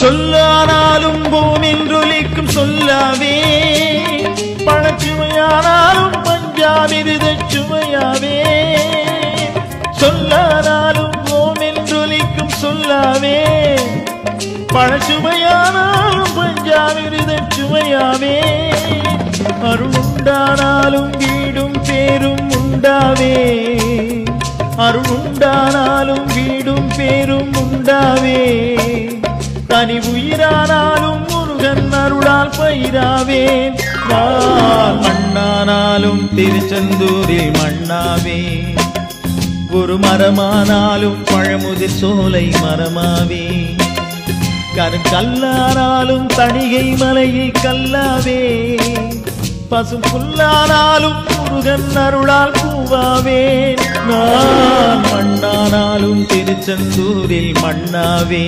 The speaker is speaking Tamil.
சொல்லானாலும் பூமின்றொலிக்கும் சொல்லாவே பழச்சுமையானாலும் பஞ்சாமிருத சுமையாவே சொல்லானாலும் பூமின்றொலிக்கும் சொல்லாவே பழச்சுமையானாலும் பஞ்சாமிருத சுமையாவே அருளுண்டானாலும் வீடும் பேரும் உண்டாவே அருளுண்டானாலும் வீடும் பேரும் உண்டாவே தனி உயிரானாலும் முருகன் அருளால் பயிராவேன் நான் மண்ணானாலும் திருச்செந்தூரில் மண்ணாவே ஒரு மரமானாலும் பழமுதிர் சோலை மரமாவே கருங்கல்லானாலும் தணிகை மலையில் கல்லாவே பசும் புல்லானாலும் முருகன் அருளால் பூவாவே நான் மண்ணானாலும் திருச்செந்தூரில் மண்ணாவே